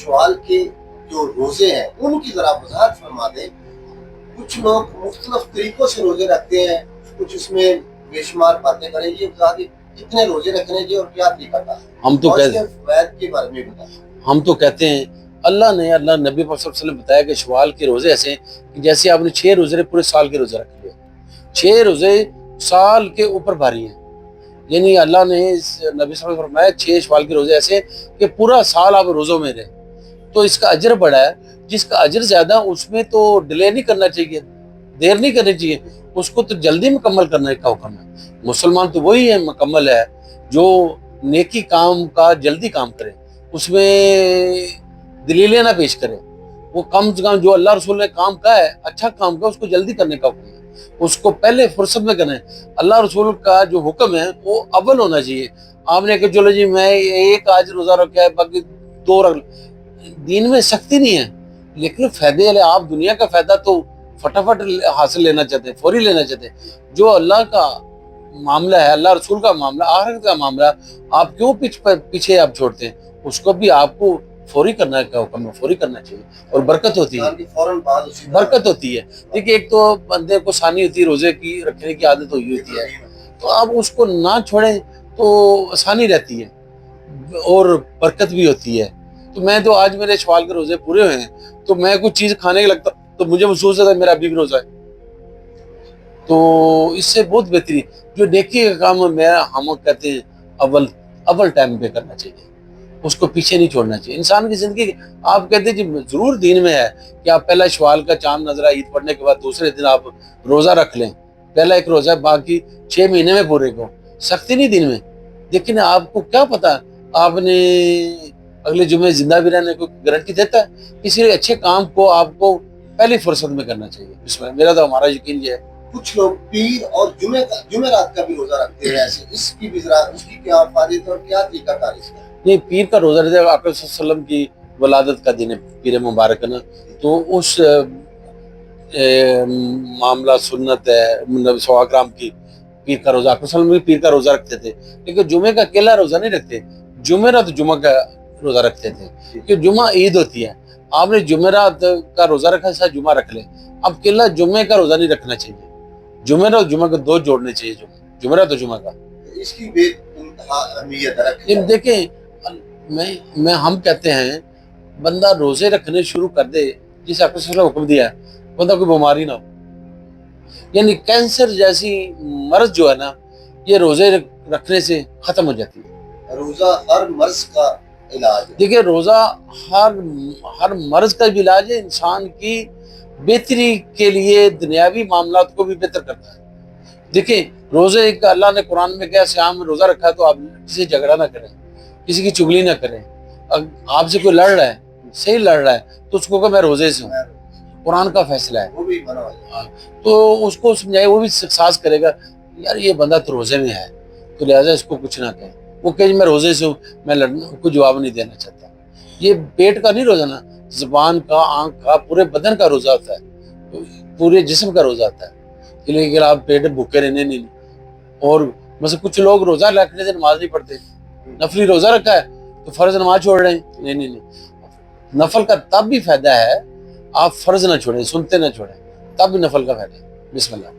शवाल के जो रोजे हैं उनकी जरा वजाहत फरमा दें। कुछ लोग मुख्तलिफ तरीकों से रोजे रखते हैं, कुछ इसमें बेशुमार बातें करें, ये वजाहत कितने रोजे रखने जी और क्या तरीका था, हम तो फवायद के बारे में बताएं। हम तो कहते हैं अल्लाह नबी पाक सल्लल्लाहु अलैहि वसल्लम बताया कि शवाल के रोजे ऐसे हैं कि जैसे आपने 6 रोजे पूरे साल के रोजे रख लिए। 6 रोजे साल के ऊपर भारी हैं, यानी अल्लाह ने नबी सल्लल्लाहु अलैहि वसल्लम फरमाया 6 शवाल के रोजे ऐसे कि पूरा साल आप रोज़ों में रहे, तो इसका अजर बड़ा है। जिसका अजर ज़्यादा उसमें तो डिले नहीं करना चाहिए, देर नहीं करनी चाहिए, उसको तो जल्दी मुकम्मल करने का हुक्म है। मुसलमान तो वही है मुकम्मल है जो नेकी काम का जल्दी काम करे, उसमें दलीलें ना पेश करे। वो कम से कम जो अल्लाह रसूल ने काम कहा है, अच्छा काम का, उसको जल्दी करने का हुक्म है, उसको पहले फुर्सत में करना है। अल्लाह रसूल का जो हुक्म है वो अव्वल होना चाहिए। आपने कहा चलो जी मैं एक आज रोज़ा रखा है बाकी 2 रख, दीन में सख्ती नहीं है, लेकिन फायदे वाले आप दुनिया का फायदा तो फटाफट हासिल लेना चाहते हैं, फौरी लेना चाहते हैं। जो अल्लाह का मामला है, अल्लाह रसूल का मामला, आखिरत का मामला, आप क्यों पीछे आप छोड़ते हैं? उसको भी आपको फौरी करना का हुक्म है, फौरी करना चाहिए और बरकत होती है, बरकत होती है। देखिए एक तो बंदे को आसानी होती है, रोजे की रखने की आदत हुई होती है, तो आप उसको ना छोड़ें तो आसानी रहती है और बरकत भी होती है। तो मैं तो आज मेरे शवाल के रोजे पूरे हुए हैं, तो मैं कुछ चीज़ खाने के लगता तो मुझे महसूस होता है मेरा अभी भी रोजा है, तो इससे बहुत बेहतरी जो नेकी का काम है हम कहते हैं अव्वल टाइम पे करना चाहिए, उसको पीछे नहीं छोड़ना चाहिए। इंसान की जिंदगी आप कहते हैं जी जरूर दीन में है कि आप पहला शवाल का चांद नजरा ईद पढ़ने के बाद दूसरे दिन आप रोजा रख लें, पहला एक रोजा बाकी 6 महीने में पूरे को, सख्ती नहीं दीन में। लेकिन आपको क्या पता आपने अगले जुमे जिंदा भी रहने को गारंटी देता है, इसलिए अच्छे काम को आपको पहली फुर्सत में करना चाहिए। इसमें मेरा तो हमारा यकीन ये है। कुछ लोग पीर और जुमेरात का भी रोजा रखते हैं, ऐसे इसकी भी जरा उसकी क्या फायदे और क्या तरीका कार इसका? नहीं, पीर का रोजा रहता है, आका सल्लल्लाहु अलैहि वसल्लम की वलादत का दिन है पीर मुबारक है ना, तो उस मामला सुन्नत है सवाग्राम की पीर का रोजा, आका सल्लल्लाहु अलैहि वसल्लम पीर का रोजा रखते थे, लेकिन जुमे का अकेला रोजा नहीं रखते, जुमेरात जुमा का रोजा रखते थे, क्योंकि जुमा ईद होती है। आपने जुमेरात का रोजा रखा साथ जुमा रख ले, अब अकेला जुमे का रोजा नहीं रखना चाहिए, जुमेरात और जुमा का 2 जोड़ने चाहिए, जुमेरात और जुमा का। इसकी बेअहमियत है। देखें मैं हम कहते हैं बंदा रोजे रखने शुरू कर दे जिस आका सल्लल्लाहु अलैहि वसल्लम हुक्म दिया है, बंदा कोई बीमारी ना हो, यानी कैंसर जैसी मर्ज जो है ना ये रोजे रखने से खत्म हो जाती है। रोजा हर मर्ज का इलाज है। देखिए रोजा हर मर्ज का भी इलाज है, इंसान की बेहतरी के लिए दुनियावी मामलात को भी बेहतर करता है। देखिए रोजे का अल्लाह ने कुरान में क्या श्याम में रोजा रखा है तो आप किसी झगड़ा ना करें, किसी की चुगली ना करें। आपसे कोई लड़ रहा है, सही लड़ रहा है, तो उसको कहा मैं रोजे से हूँ, कुरान का फैसला है, वो भी तो उसको समझाए, वो भी एहसास करेगा यार ये बंदा तो रोजे में है, तो लिहाजा इसको कुछ ना कहे। वो कहे मैं रोजे से हूँ, मैं लड़ने को जवाब नहीं देना चाहता। ये पेट का नहीं रोजा ना, जुबान का, आंख का, पूरे बदन का रोजा होता है, पूरे जिस्म का रोजा होता है। लेकिन आप पेट भूखे रहने नहीं। और मतलब कुछ लोग रोजा रखने से नमाज नहीं पढ़ते, नफली रोजा रखा है तो फर्ज नमाज छोड़ रहे हैं, नहीं, नफल का तब भी फायदा है, आप फर्ज ना छोड़ें, सुनते ना छोड़ें, तब भी नफल का फायदा है। बिस्मिल्लाह।